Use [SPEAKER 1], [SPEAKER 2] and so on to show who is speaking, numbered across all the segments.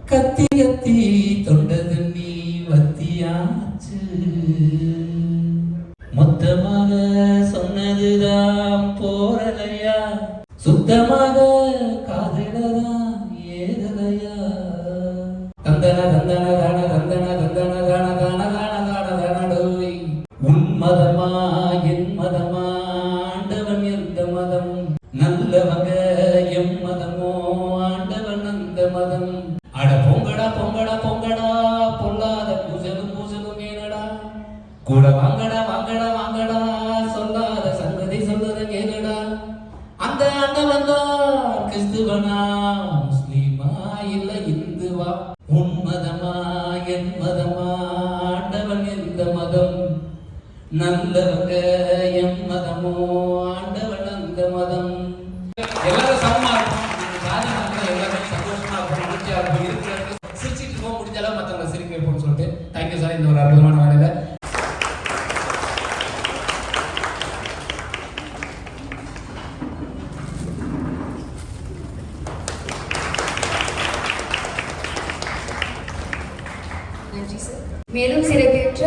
[SPEAKER 1] கத்தி கத்தி தொண்டது நீ வத்தியாச்சு, மொத்தமாக சொன்னதுதான் போரலையா, சுத்தமாக காதலதான் ஏதலையா. தந்தன தந்தன தான தந்தன தந்தன தான தான தான தான தானடோய். உன் மதமா என் மதமா, ஆண்டவன் எந்த மதம், நல்லவங்க எம் மதமோ, ஆண்டவன் அந்த மதம். அட பொங்கடா பொங்கடா பொங்கடா, பொல்லாத பூசலும் பூசலும் ஏனடா, கூட வாங்கடா வாங்கடா வாங்கடா, சொல்லாத சங்கதி சொல்லுற கேளுடா. அந்த ஆண்டவன் தான் கிறிஸ்துவனா, முஸ்லீமா இல்ல இந்துவா, உன் மதமா என் மதமா, ஆண்டவன் எந்த மதம், நல்லவங்க எம் மதமோ, ஆண்டவன் அந்த மதம். எல்லாரும் சமமா இருக்கும், சாதி மதம் எல்லாமே சந்தோஷமா இருக்கும், மகிழ்ச்சியா இருக்கும், இருக்கிறது சிரிச்சிட்டு போக முடிஞ்ச அளவு மற்றவங்க சிரிக்க வைப்போம்னு சொல்லிட்டு தேங்க்யூ சார். இந்த ஒரு அற்புதமான வேலையில
[SPEAKER 2] நன்றி சார். மேலும் சிறப்பேற்ற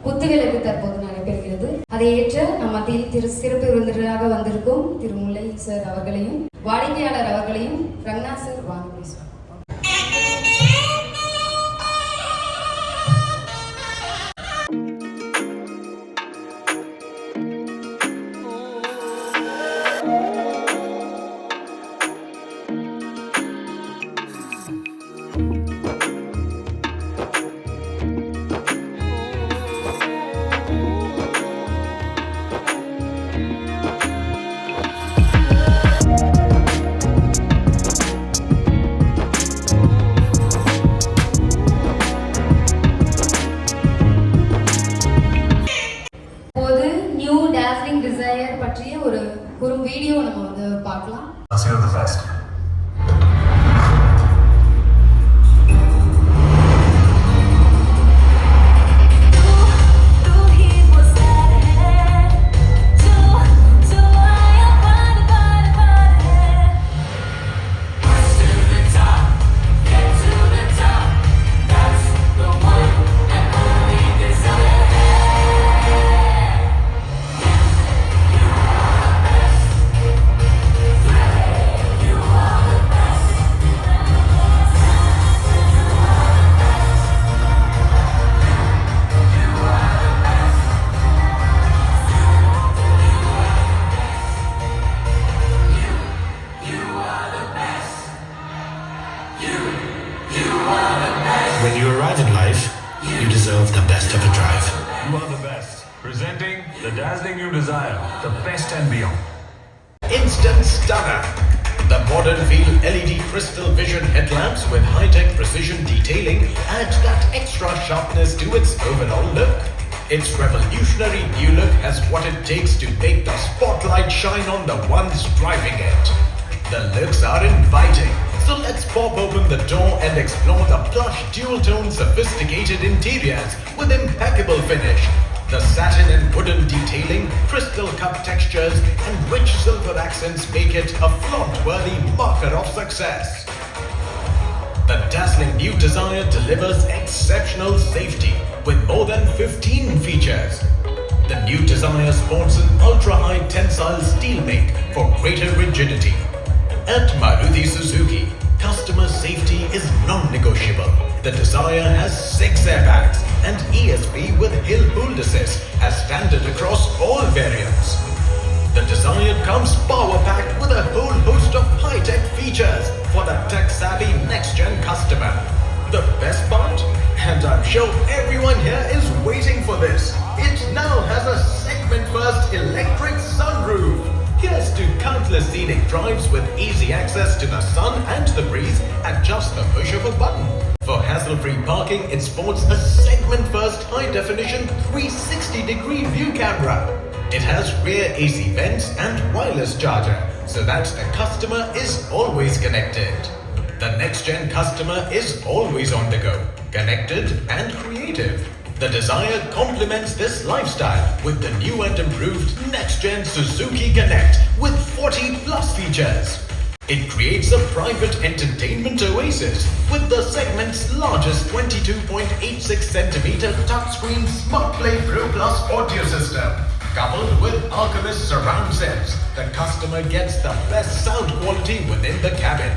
[SPEAKER 2] குத்துவிளக்கு தற்போது நடைபெறுகிறது. அதை ஏற்ற நம் மத்தியில் சிறப்பு விருந்தினராக வந்திருக்கும் திரு முல்லை சார் அவர்களையும் வாடிக்கையாளர் அவர்களையும் ரங்கனா சார் வாங்க பேசுவார். டிசையர் பற்றிய ஒரு வீடியோ நம்ம பார்க்கலாம்.
[SPEAKER 3] When you arrive in life, you deserve the best of a drive.
[SPEAKER 4] You are the best. Presenting the dazzling new Dzire, the best and beyond.
[SPEAKER 5] Instant Stunner. The modern feel LED crystal vision headlamps with high-tech precision detailing add that extra sharpness to its overall look. Its revolutionary new look has what it takes to make the spotlight shine on the ones driving it. The looks are inviting, so let's pop open the door and explore the plush dual-tone sophisticated interiors with impeccable finish. The satin and wooden detailing, crystal cut textures and rich silver accents make it a flaunt-worthy marker of success. The dazzling new Dzire delivers exceptional safety with more than 15 features. The new Dzire sports an ultra-high tensile steel make for greater rigidity. At Maruti Suzuki, customer safety is non-negotiable. The Dzire has 6 airbags and ESP with hill hold assist as standard across all variants. The Dzire comes power-packed with a whole host of high-tech features for the tech-savvy next-gen customer. The best part? And I'm sure everyone here is waiting for this. It now has a segment-first electric sunroof. Here's to countless scenic drives with easy access to the sun and the breeze at just the push of a button. For hassle-free parking, it sports a segment-first high-definition 360-degree view camera. It has rear AC vents and wireless charger, so that the customer is always connected. The next-gen customer is always on the go, connected and creative. The Dzire complements this lifestyle with the new and improved next-gen Suzuki Connect with 40+ features. It creates a private entertainment oasis with the segment's largest 22.86 cm touchscreen SmartPlay Pro Plus audio system. Coupled with Archivist surround sets, the customer gets the best sound quality within the cabin.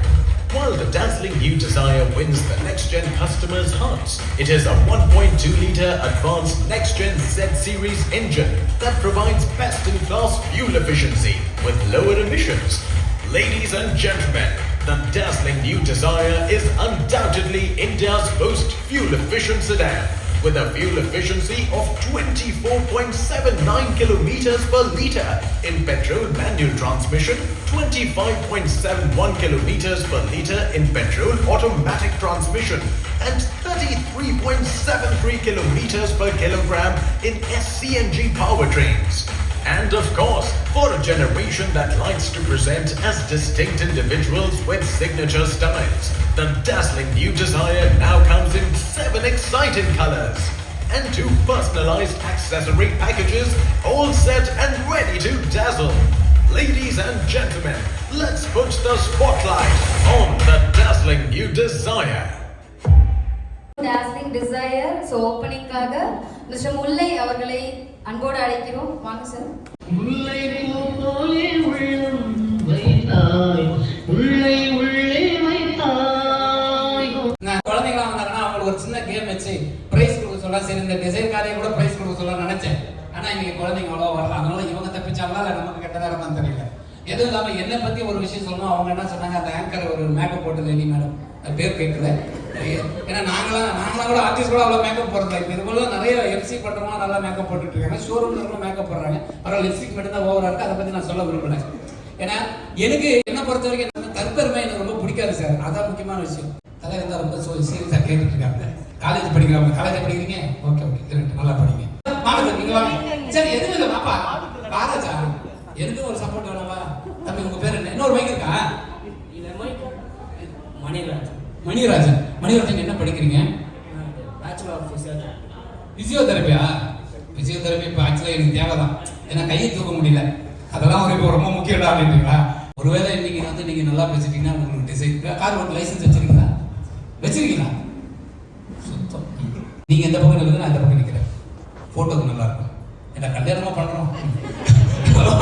[SPEAKER 5] While the dazzling new Dzire wins the next-gen customers' hearts, it is a 1.2-litre advanced next-gen Z-Series engine that provides best-in-class fuel efficiency with lower emissions. Ladies and gentlemen, the dazzling new Dzire is undoubtedly India's most fuel-efficient sedan, with a fuel efficiency of 24.79 kilometers per litre in petrol manual transmission, 25.71 kilometers per litre in petrol automatic transmission, and 33.73 kilometers per kilogram in SCNG powertrains. And of course, for a generation that likes to present as distinct individuals with signature styles, the dazzling new Dzire now comes in 7 exciting colors and 2 personalized accessory packages, all set and ready to dazzle. Ladies and gentlemen, let's put the spotlight on the dazzling new Dzire.
[SPEAKER 2] Dazzling Dzire, so opening-காக Mr. முல்லை அவர்களை அன்போடு அழைக்கிறோம். வாங்க sir.
[SPEAKER 1] முல்லை போலே உள்ளம் வைத்தாய் உள்ளே உள்ளே வைத்தாய். நான் குழந்தைகளா வந்தாங்கன்னா அவங்களுக்கு ஒரு சின்ன கேம் வச்சு பிரைஸ் கொடுக்க சொல்ல, சரி இந்த டிசைன் காரையை கூட பிரைஸ் கொடுக்க சொல்ல நினைச்சேன். ஆனா இங்க குழந்தைங்க அவ்வளோ வரல, அதனால இவங்க தப்பிச்சாங்களா இல்லை நமக்கு கெட்டதா இருந்தான்னு தெரியல. எதுவும் இல்லாம என்னை பத்தி ஒரு விஷயம் சொல்லணும். அவங்க என்ன சொன்னாங்க, அந்த ஆங்கர் ஒரு மேக்கப் போட்டது இல்லை மேடம், பேர் கேட்கல. ஏன்னா நாங்களாம் கூட ஆர்டிஸ்ட் கூட அவ்வளோ மேக்கப் போடுறதில்ல. இப்போ இது போல நிறைய எஃப்சி பண்ணுறவங்க நல்லா மேக்கப் போட்டுட்டு இருக்காங்க, ஷோரூம்ல கூட மேக்கப் போடுறாங்க. பரவாயில்ல, லிப்ஸ்டிக் மட்டும் தான் ஓவரா இருக்கு. அதை பத்தி நான் சொல்ல விரும்புறேன். ஏன்னா எனக்கு என்ன பொறுத்த வரைக்கும் தற்பெருமை எனக்கு ரொம்ப பிடிக்காது சார். அதான் முக்கியமான விஷயம். தலைவர் இருந்தால் ரொம்ப சீரியஸாக கேட்டுட்டு இருக்காங்க. காலேஜ் படிக்கிறவங்க, காலேஜ் படிக்கிறீங்க, ஓகே ஓகே நல்லா படிங்க. வாங்க சார், நீங்க வாங்க. சரி, எதுவும் இல்லை பாப்பா பாராச்சா, எனக்கும் ஒரு சப்போர்ட் வேணாவா? தம்பி உங்க பேர் என்ன? இன்னொரு மைக் இருக்கா? மணிராஜன். மணிராஜன் என்ன படிக்கிறீங்க?
[SPEAKER 6] Bachelor of
[SPEAKER 1] பிசியோதெரபியா? பிசியோதெரபி இப்போ ஆக்சுவலாக எனக்கு தேவைதான். ஏன்னா கையை தூக்க முடியல, அதெல்லாம் ஒரு இப்போ ரொம்ப முக்கியம் அப்படின்றீங்களா? ஒருவேளை இன்னைக்கு வந்து நீங்க நல்லா பேசிட்டீங்கன்னா உங்களுக்கு டிசைன் கார் ஓட்ட லைசன்ஸ் வச்சிருக்கீங்களா? வச்சிருக்கீங்களா? சுத்தம். நீங்க எந்த பக்கம் நிற்கிறது, நான் இந்த பக்கம் நிற்கிறேன். போட்டோக்கு நல்லா இருக்கும். என்ன கல்யாணமா பண்றோம்?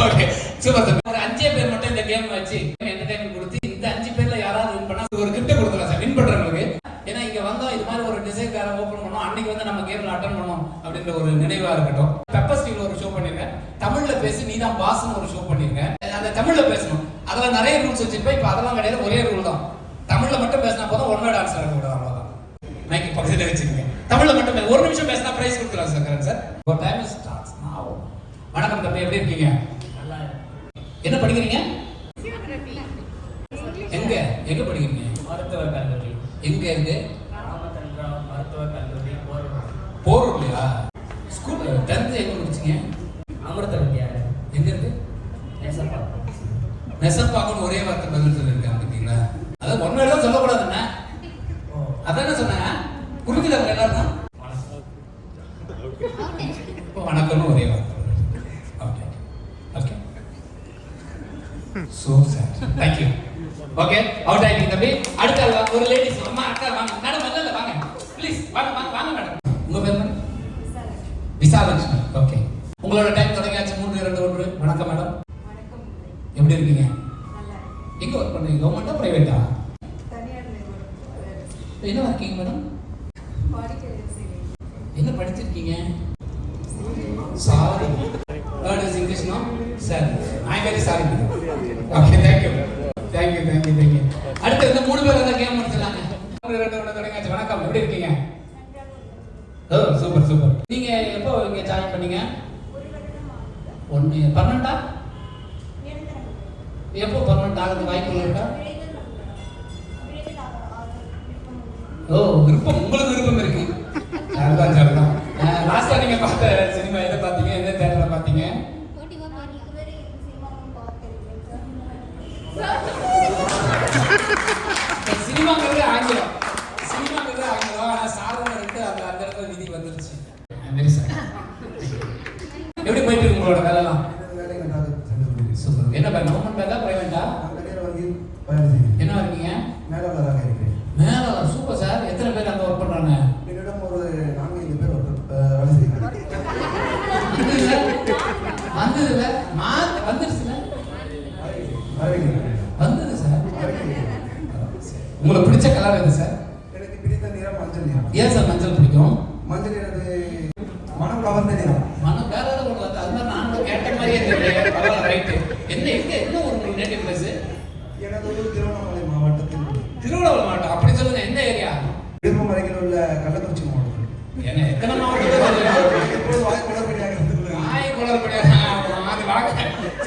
[SPEAKER 1] Okay super. ஒரு 5 பேர் மட்டும் இந்த கேம் வச்சு என்டர்டைன்மெண்ட் கொடுத்து இந்த 5 பேர்ல யாராவது வின் பண்ணா ஒரு கிஃப்ட் கொடுத்துறேன் சார் வின் பண்றவங்களுக்கு. ஏன்னா இங்க வந்தோம் இது மாதிரி ஒரு டிசைன் காரை ஓபன் பண்ணோம், அன்னைக்கு வந்து நம்ம கேம்ல அட்டெண்ட் பண்ணோம் அப்படின்ற ஒரு நினைவா இருக்கட்டும். பெப்பர் ஸ்டீல் ஒரு ஷோ பண்ணிருக்கேன், தமிழ்ல பேசி நீதான் பாஸ்னு ஒரு ஷோ பண்ணிருக்கேன். அந்த தமிழ்ல பேசணும், அதுல நிறைய ரூல்ஸ் வச்சிருப்பேன். இப்ப அதெல்லாம் கிடையாது, ஒரே ரூல் தான். தமிழ்ல மட்டும் பேசினா போதும், ஒன் வேர்ட் ஆன்சர் கூடாது, அவ்வளவுதான். மைக்கு பக்கத்துல வச்சுக்கோங்க. தமிழ்ல மட்டும் ஒரு நிமிஷம் பேசினா பிரைஸ் கொடுத்துறேன் சார். Correct sir. ஒரு டைம் ஸ்டார்ட்ஸ் நவ. வணக்கம் தம்பி, எப்படி இருக்கீங்க?
[SPEAKER 6] நல்லா
[SPEAKER 1] என்ன படிக்கிறீங்க? எங்க எங்க படிக்கிறீங்க?
[SPEAKER 6] மருத்துவ கல்லூரி.
[SPEAKER 1] எங்க இருக்கு?
[SPEAKER 6] ராமச்சந்திரா மருத்துவ கல்லூரி
[SPEAKER 1] போரூர்லையா? ஸ்கூல் 10th எங்க முடிச்சீங்க?
[SPEAKER 6] அமிர்த வித்யாலயம்.
[SPEAKER 1] எங்க இருக்கு? நெசப்பாக்கணும் ஒரே வார்த்தை பதில் சொல்லியிருக்காங்க பார்த்தீங்களா? அதான் ஒன் வேர்ட் தான் சொல்லக்கூடாதுண்ணா. அதானே சொன்னாங்க. புரிஞ்சுல அவங்க எல்லாரும் தான் இப்போ வணக்கம்னு ஒரே வார்த்தை. Okay okay so sir, thank you. Okay out ஆயிட்டீங்க தம்பி. அடுத்த ஒரு லேடிஸ் அம்மா அக்கா வாங்க மேடம், வரல வாங்க ப்ளீஸ், வாங்க வாங்க வாங்க மேடம். உங்க பேர் என்ன? விசாலட்சுமி. ஓகே, உங்களோட டைம் தொடங்கியாச்சு. 3 2 1. வணக்கம் மேடம்.
[SPEAKER 7] வணக்கம்.
[SPEAKER 1] எப்படி இருக்கீங்க? எங்க ஒர்க் பண்றீங்க? கவர்மெண்டா பிரைவேட்டா? என்ன இருக்கீங்க மேடம்? என்ன படிச்சிருக்கீங்க? Sorry, what is English now? Sir, I am very sorry. Okay, thank you. Thank you, thank you, thank you. அடுத்து இந்த 3 பேர் அந்த கேம் முடிச்சலாங்க. 2 2 தொடங்கியாச்சு. வணக்கம், எப்படி இருக்கீங்க? ஓ சூப்பர் சூப்பர். நீங்க எப்போ இங்க ஜாயின் பண்ணீங்க? 1 இயர். பர்மனண்டா? எப்போ பர்மனண்ட் ஆகிறது வாய்ப்பு இருக்கா? ஓ விருப்பம், உங்களுக்கு விருப்பம் இருக்கு. அதுதான் சொல்லலாம். லாஸ்டா நீங்க பார்த்த சினிமா எதை பார்த்தீங்க? எந்த தியேட்டர்ல பார்த்தீங்க? சினிமாங்கிறது ஆங்கிலம், சினிமாங்கிறது ஆங்கிலம். ஆனால் சாதாரண இருக்கு, அந்த அந்த இடத்துல விதி வந்துருச்சு. எப்படி போயிட்டு இருக்கு உங்களோட வேலைலாம்? சூப்பர். என்ன கவர்மெண்ட் வேலை பிரைவேட்டா? சார்? எத்தனை பேர் அங்கே ஒர்க் பண்ணுறாங்க?
[SPEAKER 7] என்னிடம் ஒரு 4-5 பேர் வேலை செய்கிறாங்க.
[SPEAKER 1] வந்ததுல வந்துருச்சுல வந்தது சார். உங்களுக்கு பிடிச்ச கலர் எது சார்?
[SPEAKER 7] எனக்கு பிடித்த நிறம் மஞ்சள் நிறம்.
[SPEAKER 1] ஏன் சார் மஞ்சள் பிடிக்கும்?
[SPEAKER 7] மஞ்சள் எனது மனம் கவர்ந்த நிறம்.
[SPEAKER 1] மனம் வேற ஏதாவது ஒன்று வந்து அதுதான் நான் கேட்ட மாதிரியே தெரியல. பரவாயில்ல, ரைட்டு. என்ன ஒரு நேட்டிவ் பிளேஸ்?
[SPEAKER 7] எனது ஊர் திருவண்ணாமலை மாவட்டத்தில்.
[SPEAKER 1] திருவண்ணாமலை மாவட்டம். அப்படி சொல்லுங்க, எந்த ஏரியா?
[SPEAKER 7] விழுப்புரம் அருகில் உள்ள கள்ளக்குறிச்சி மாவட்டம்.
[SPEAKER 1] என்ன எத்தனை மாவட்டம்?
[SPEAKER 7] எப்போது வாய் குளறுபடியாக இருந்து கொள்ளுங்கள்.
[SPEAKER 1] ஆய் குளறுபடியாக அது வாங்க.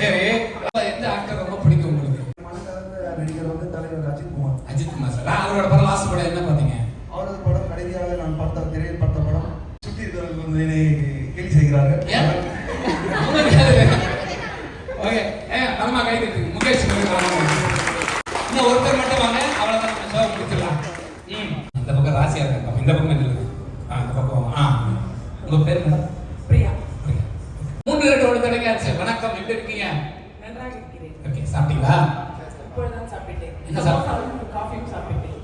[SPEAKER 1] சரி, எந்த ஆக்டர் ரொம்ப பிடிக்கும் உங்களுக்கு?
[SPEAKER 7] மனம் கலந்த நடிகர் வந்து தலைவர் அஜித் குமார்.
[SPEAKER 1] அஜித் குமார் சார். அவரோட படம் லாஸ்ட் படம் என்ன பார்த்தீங்க?
[SPEAKER 7] அவரது படம் கடைசியாக நான் பார்த்த திரையில் பார்த்த படம் சுற்றி இருக்கிறவர்கள் வந்து என்னை கேலி செய்கிறார்கள்.
[SPEAKER 1] ஓகே, நம்ம கை தட்டு முகேஷ் இன்னும் ஒருத்தர் மட்டும் வாங்க, அவ்வளோதான் நம்ம ஷோ முடிச்சிடலாம். இந்த பக்கம் ராசியா இருக்காங்க, இந்த பக்கம் இல்லை. இந்த பக்கம் உங்க பேர் என்ன?
[SPEAKER 6] பிரியா.
[SPEAKER 1] 3-2 கிடைக்காச்சு. வணக்கம், எப்படி இருக்கீங்க?
[SPEAKER 6] நன்றாக இருக்கிறேன்.
[SPEAKER 1] ஓகே, சாப்பிட்டீங்களா?
[SPEAKER 6] இப்பொழுதுதான் சாப்பிட்டேன்.
[SPEAKER 1] என்ன சாப்பிட்டீங்க?
[SPEAKER 6] காஃபியும் சாப்பிட்டேன்.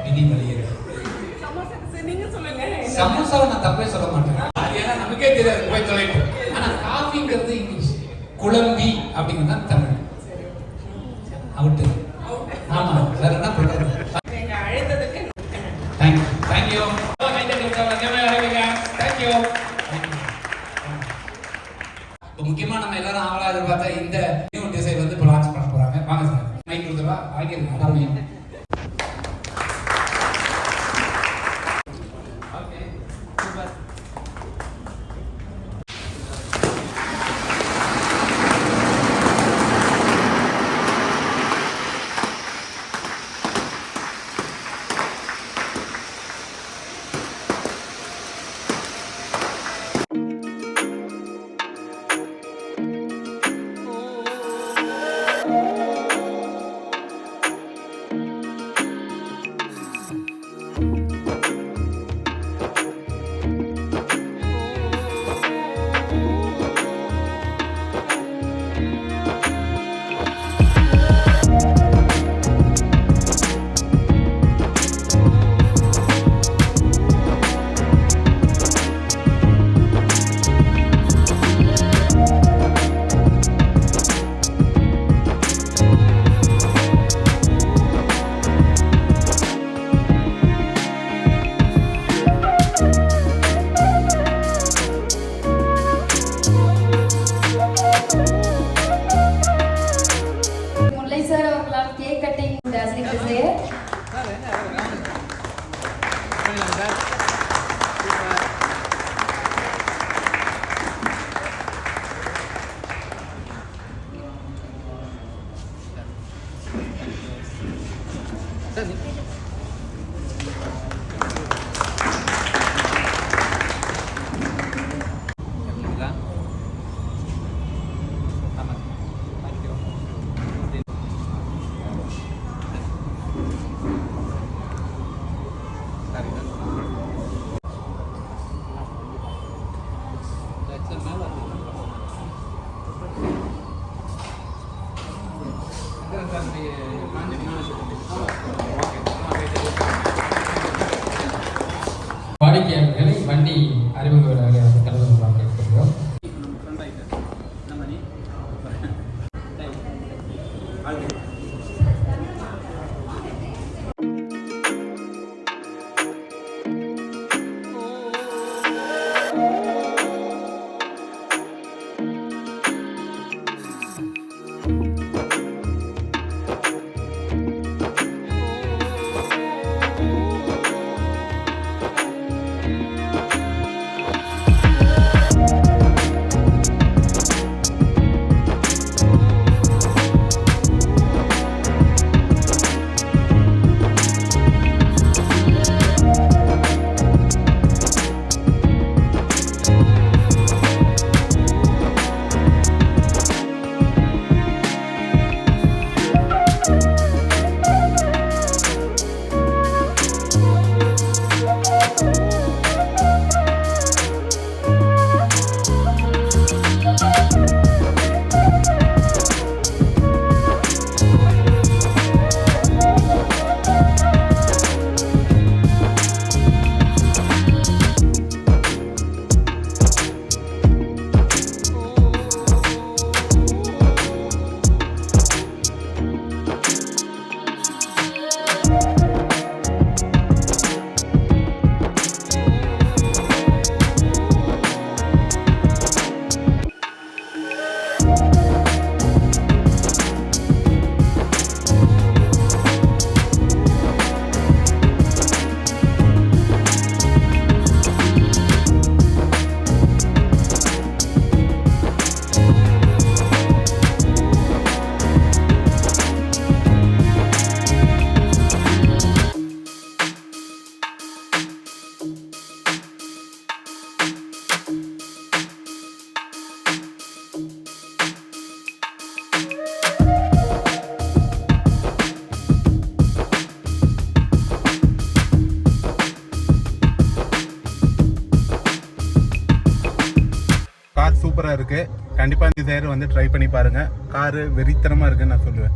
[SPEAKER 1] இனி வழியே
[SPEAKER 6] நீங்க சொல்லுங்க.
[SPEAKER 1] சமோசாவை நான் தப்பே சொல்ல மாட்டேன். ஏன்னா நமக்கே தெரியாது, போய் தொலைப்பு. ஆனா காஃபிங்கிறது இங்கிலீஷ், குழம்பி அப்படிங்கிறது தமிழ். அவுட்டு. ஆமா, வேற என்ன பண்றது?
[SPEAKER 6] நீங்க அழைத்ததுக்கு
[SPEAKER 1] தேங்க்யூ. தேங்க்யூ. இப்போ முக்கியமா நம்ம எல்லாரும் ஆவலா எதிர்பார்த்தா இந்த நியூ டிசைன் வந்து இப்போ லான்ச் பண்ண போறாங்க. வாங்க சார், மைக் கொடுத்துருவா. வாங்கிருங்க எல்லாருமே. Gracias.
[SPEAKER 8] இருக்குது. கண்டிப்பாக இந்த சேர் வந்து ட்ரை பண்ணி பாருங்கள். காரு வெறித்தனமாக இருக்குன்னு நான் சொல்லுவேன்.